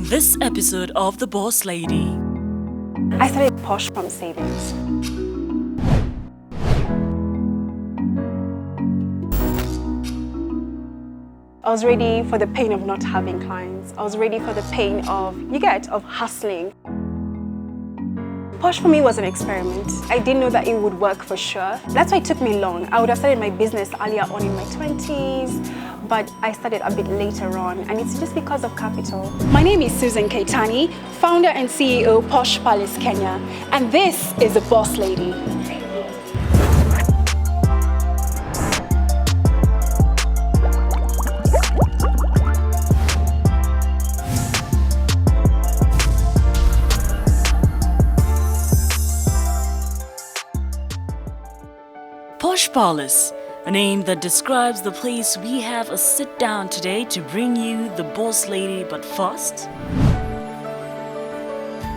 this episode of The Boss Lady. I started Posh from savings. I was ready for the pain of not having clients. I was ready for the pain of hustling. Posh for me was an experiment. I didn't know that it would work for sure. That's why it took me long. I would have started my business earlier on in my 20s, but I started a bit later on, and it's just because of capital. My name is Susan Kaittany, founder and CEO Posh Palace Kenya, and this is The Boss Lady. Posh Palace, a name that describes the place we have a sit down today to bring you The Boss Lady, but first.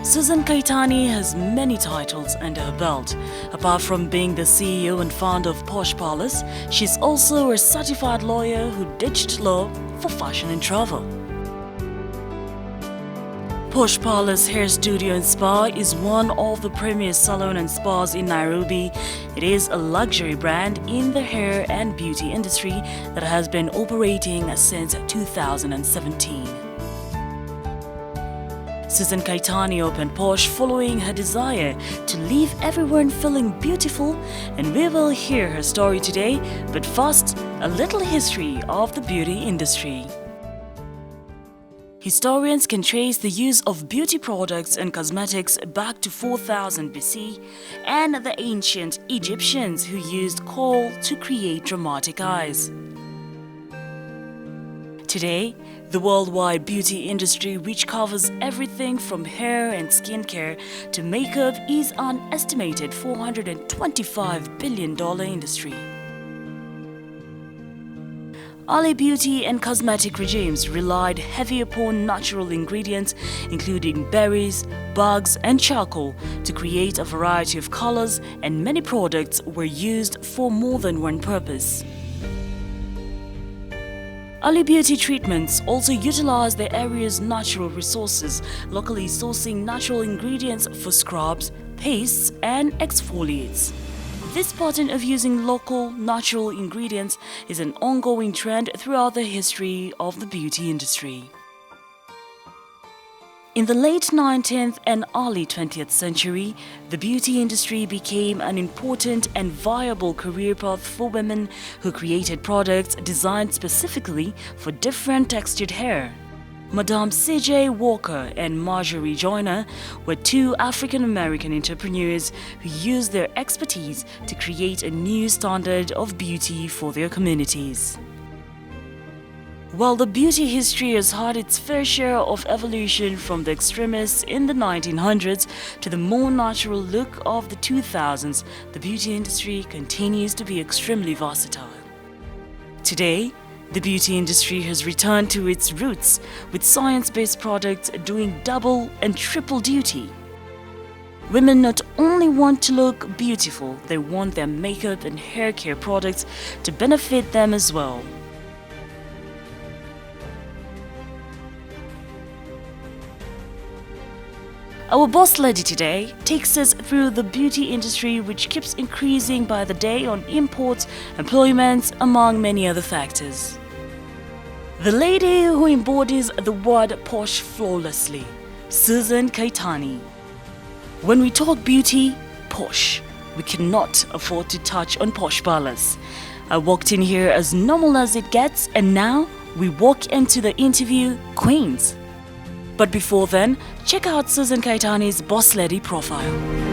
Susan Kaittany has many titles under her belt. Apart from being the CEO and founder of Posh Palace, she's also a certified lawyer who ditched law for fashion and travel. Posh Palace Hair Studio and Spa is one of the premier salon and spas in Nairobi. It is a luxury brand in the hair and beauty industry that has been operating since 2017. Susan Kaittany opened Posh following her desire to leave everyone feeling beautiful, and we will hear her story today. But first, a little history of the beauty industry. Historians can trace the use of beauty products and cosmetics back to 4000 BC and the ancient Egyptians who used kohl to create dramatic eyes. Today, the worldwide beauty industry, which covers everything from hair and skincare to makeup, is an estimated $425 billion industry. Early beauty and cosmetic regimes relied heavy upon natural ingredients, including berries, bugs, and charcoal, to create a variety of colors, and many products were used for more than one purpose. Early beauty treatments also utilized the area's natural resources, locally sourcing natural ingredients for scrubs, pastes, and exfoliates. This pattern of using local, natural ingredients is an ongoing trend throughout the history of the beauty industry. In the late 19th and early 20th century, the beauty industry became an important and viable career path for women who created products designed specifically for different textured hair. Madame C.J. Walker and Marjorie Joyner were two African-American entrepreneurs who used their expertise to create a new standard of beauty for their communities. While the beauty history has had its fair share of evolution from the extremists in the 1900s to the more natural look of the 2000s, the beauty industry continues to be extremely versatile. Today, the beauty industry has returned to its roots, with science-based products doing double and triple duty. Women not only want to look beautiful, they want their makeup and hair care products to benefit them as well. Our boss lady today takes us through the beauty industry, which keeps increasing by the day on imports, employment, among many other factors. The lady who embodies the word posh flawlessly, Susan Kaittany. When we talk beauty, posh, we cannot afford to touch on Posh Palace. I walked in here as normal as it gets, and now we walk into the interview Queens. But before then, check out Susan Kaittany's Boss Lady profile.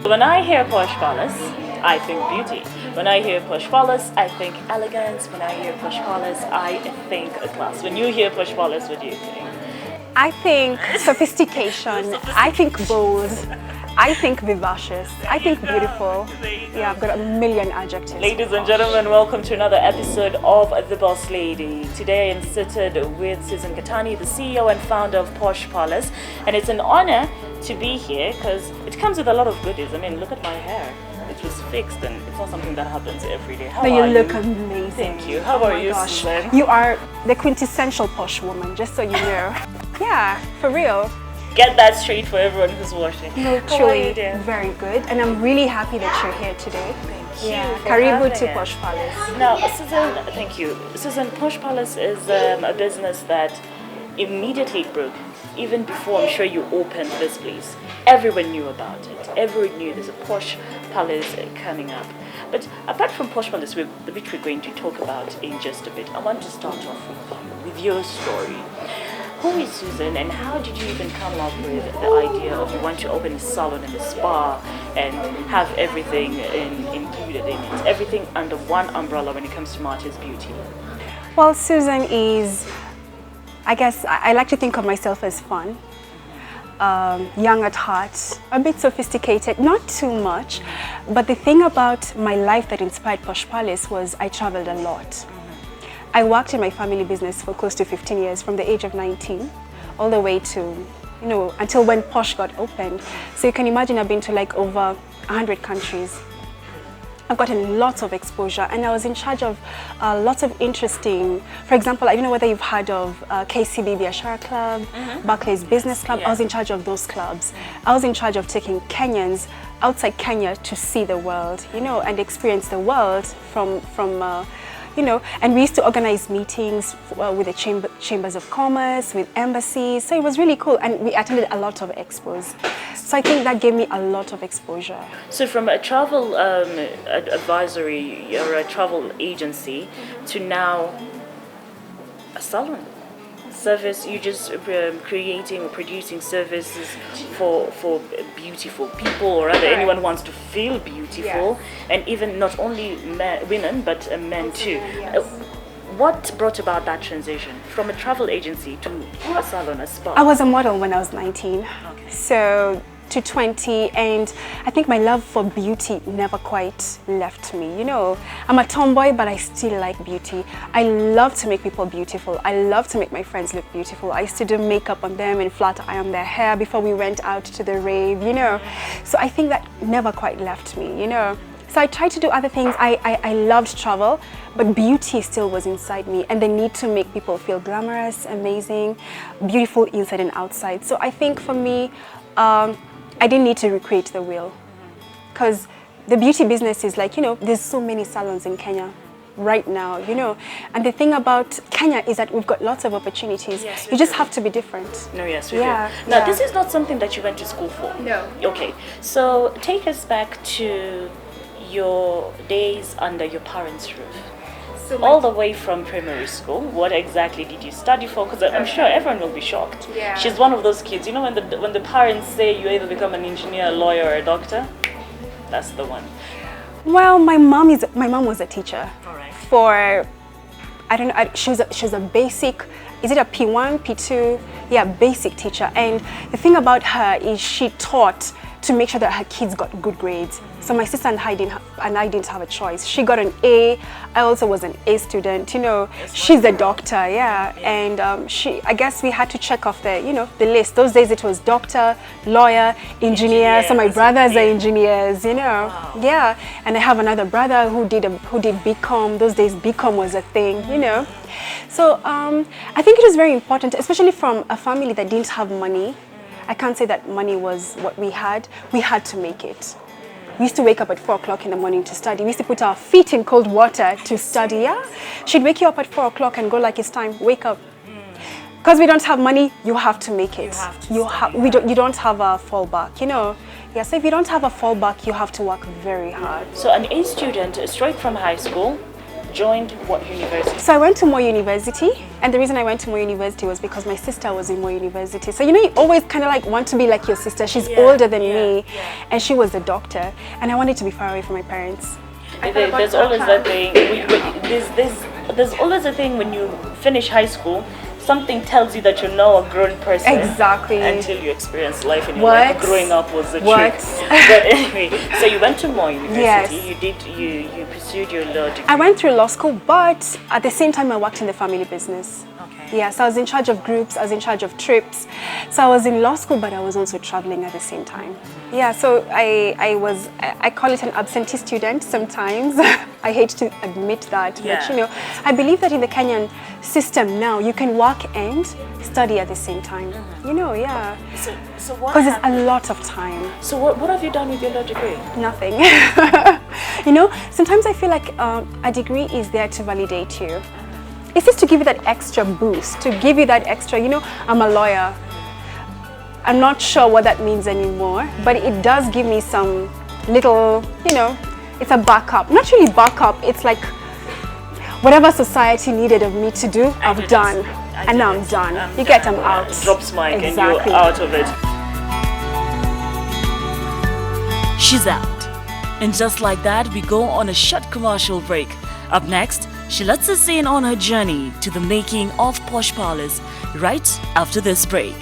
When I hear Posh Palace, I think beauty. When I hear Posh Palace, I think elegance. When I hear Posh Palace, I think a class. When you hear Posh Palace, what do you think? I think sophistication. I think bold. I think vivacious. I think beautiful. Yeah, I've got a million adjectives. Ladies and gentlemen, welcome to another episode of The Boss Lady. Today I'm seated with Susan Kaittany, the CEO and founder of Posh Palace. And it's an honor to be here because it comes with a lot of goodies. I mean, look at my hair. It was fixed and it's not something that happens every day. How you are look you? amazing. Thank you. How are you, Gosh. Susan? You are the quintessential posh woman, just so you know. Yeah, for real. Get that straight for everyone who's watching. No, How are truly you, dear? very good. And I'm really happy that you're here today. Thank you Yeah, for Karibu having to us. Posh Palace. Now, Susan, thank you. Susan, Posh Palace is a business that immediately broke. Even before, I'm sure you opened this place, everyone knew about it. Everyone knew there's a Posh Palace coming up. But apart from Posh Palace, which we're going to talk about in just a bit, I want to start off with your story. Who is Susan and how did you even come up with the idea of you want to open a salon and a spa and have everything included in it, everything under one umbrella when it comes to Marty's Beauty? Well, Susan is, I guess, I like to think of myself as fun, young at heart, a bit sophisticated, not too much. But the thing about my life that inspired Posh Palace was I traveled a lot. I worked in my family business for close to 15 years, from the age of 19 all the way to, you know, until when Posh got opened. So you can imagine I've been to like over 100 countries. I've gotten lots of exposure and I was in charge of lots of interesting, for example, I don't know whether you've heard of KCB Biashara Club, Barclays Business Club. I was in charge of those clubs. I was in charge of taking Kenyans outside Kenya to see the world, you know, and experience the world from you know, and we used to organize meetings with the chambers of commerce, with embassies. So it was really cool. And we attended a lot of expos. So I think that gave me a lot of exposure. So from a travel advisory or a travel agency to now a salon service, you just creating or producing services for beautiful people, or rather anyone who wants to feel beautiful, and even not only women but men too. What brought about that transition from a travel agency to a salon, a spa? I was a model when I was 19, so to 20, and I think my love for beauty never quite left me. You know, I'm a tomboy, but I still like beauty. I love to make people beautiful. I love to make my friends look beautiful. I used to do makeup on them and flat iron their hair before we went out to the rave, you know. So I think that never quite left me, you know. So I tried to do other things. I loved travel, but beauty still was inside me, and the need to make people feel glamorous, amazing, beautiful inside and outside. So I think for me, I didn't need to recreate the wheel, because the beauty business is like, you know, there's so many salons in Kenya right now, you know, and the thing about Kenya is that we've got lots of opportunities. Yes, you just have to be different. No, yes, we do. Now, this is not something that you went to school for. No. Okay, so take us back to your days under your parents' roof. So All the way from primary school, what exactly did you study for? Because I'm sure everyone will be shocked. Yeah. She's one of those kids, you know, when the parents say you either become an engineer, a lawyer, or a doctor, that's the one. Well, my mom was a teacher. All right. For, I don't know, she's a basic, is it a P1, P2? Yeah, basic teacher. And the thing about her is she taught to make sure that her kids got good grades. So my sister and I didn't have a choice. She got an A. I also was an A student. You know, she's a doctor, yeah. And I guess we had to check off the, you know, the list. Those days it was doctor, lawyer, engineer. So my brothers are engineers, you know. Wow. Yeah. And I have another brother who did BCom. Those days BCom was a thing, you know. So I think it was very important, especially from a family that didn't have money. I can't say that money was what we had. We had to make it. We used to wake up at 4 o'clock in the morning to study. We used to put our feet in cold water to study. Yeah, she'd wake you up at 4 o'clock and go like, it's time, wake up. Because we don't have money, you have to make it. You don't have a fallback, you know. Yeah, so if you don't have a fallback, you have to work very hard. So an A student straight from high school joined what university? So I went to Moi University, And the reason I went to Moore University was because my sister was in Moore University. So, you know, you always kind of like want to be like your sister. She's older than me, and she was a doctor. And I wanted to be far away from my parents. There's always that thing. There's always a thing when you finish high school. Something tells you that you're now a grown person. Exactly. Until you experience life and you're like, growing up was a trick. But anyway, so you went to Moore University. Yes. You pursued your law degree. I went through law school, but at the same time I worked in the family business. Okay. Yeah, so I was in charge of groups, I was in charge of trips. So I was in law school, but I was also traveling at the same time. Yeah, so I call it an absentee student sometimes. I hate to admit that, but you know, I believe that in the Kenyan system now, you can work and study at the same time. You know, yeah. So what? Because it's a lot of time. So what have you done with your law degree? Nothing. You know, sometimes I feel like a degree is there to validate you. It's just to give you that extra boost, to give you that extra, you know, I'm a lawyer. I'm not sure what that means anymore, but it does give me some little, you know, it's a backup. Not really backup, it's like whatever society needed of me to do, I've done. And now I'm done. You get, I'm out. Drops mic and you're out of it. She's out. And just like that, we go on a short commercial break. Up next, she lets us in on her journey to the making of posh parlors right after this break.